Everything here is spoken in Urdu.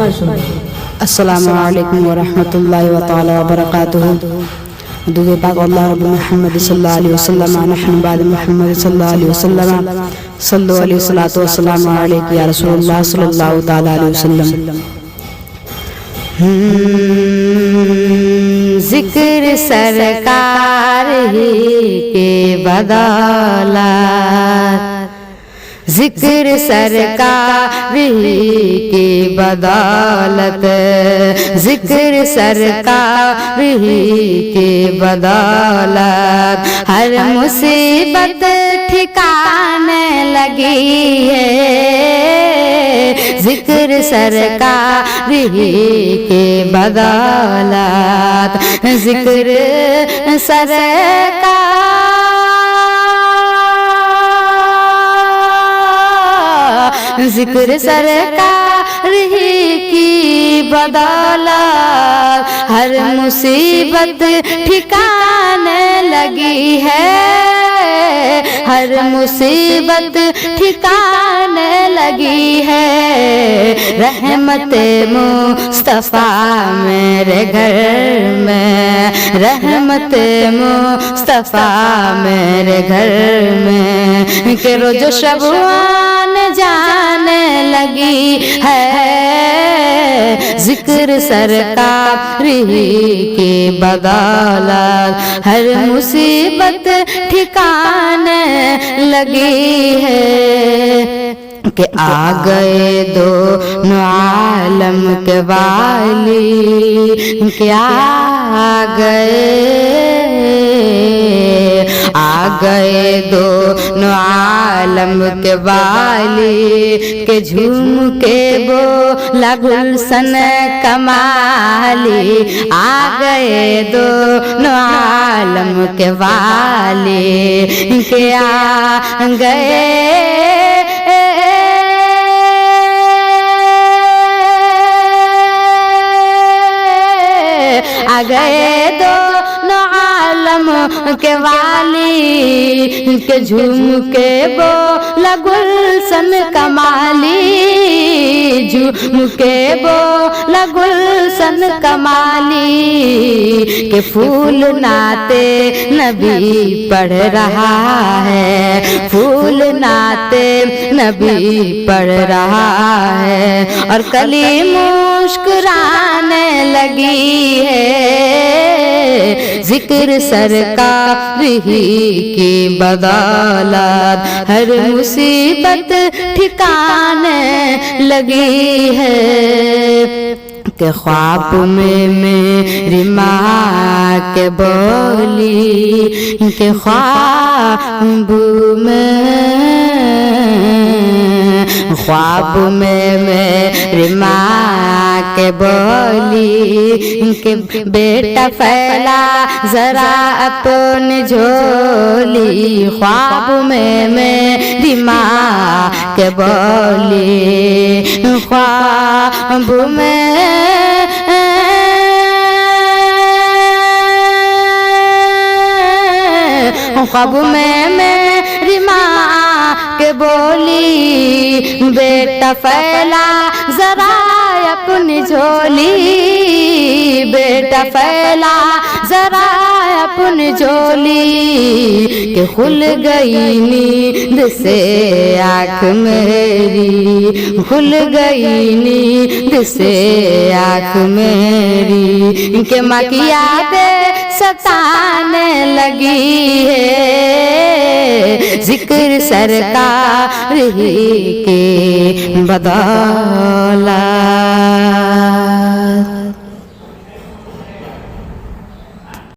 السلام علیکم ورحمۃ اللہ تعالی وبرکاتہ. درود پاک اللہ رب محمد صلی اللہ علیہ وسلم. نحن بعد محمد صلی اللہ علیہ وسلم. صلو علیہ الصلوۃ والسلام علیک یا رسول اللہ صلی اللہ تعالی علیہ وسلم. ذکر سرکار ہی کے بدولت، ذکر سرکار ہی کی بدولت، ذکر سرکار ہی کی بدولت ہر مصیبت ٹھکانے لگی ہے. ذکر سرکار ہی کی بدولت، ذکر سرکار، ذکر سرکار ہی کی بدولت ہر مصیبت ٹھکانے لگی ہے. ہر مصیبت ٹھکانے لگی ہے. رحمت مصطفیٰ میرے گھر میں، رحمت مصطفیٰ میرے گھر میں کہ روز و شب جانے لگی ہے. ذکر سرکار ہی کی بدولت ہر مصیبت ٹھکانے لگی ہے. کہ آ گئے دونوں عالم کے والی، کہ آ گئے دونوں عالم کے والی، کہ جھوم کے بولا گلشن کمالی. آ گئے دونوں عالم کے والی، کہ آ گئے آ گئے دونوں عالم کے والی، کہ جھوم کے بولا گلشن کمالی. جھوم کے بولا گلشن کمالی، کہ پھول نعت نبی پڑھ رہا ہے. پھول نعت نبی پڑھ رہا ہے اور کلی مسکرانے لگی ہے. ذکر سرکار ہی کی بدولت ہر مصیبت ٹھکانے لگی ہے. کہ خواب میں میری ماں کے بولی، کہ خواب میں میری ماں کے بولی، کہ بیٹا پھیلا ذرا اپنی جھولی. خواب میں میری ماں کے بولی، خواب میں خواب میں میری ماں کے بولی، بیٹا پھیلا ذرا اپنی جھولی. بیٹا پھیلا ذرا اپنی جھولی، کہ کھل گئی نیند سے آنکھ میری، کھل گئی نیند سے آنکھ میری، کہ ماں کی یادیں ستانے لگی ہے. ذکر سرکار ہی کی بدولت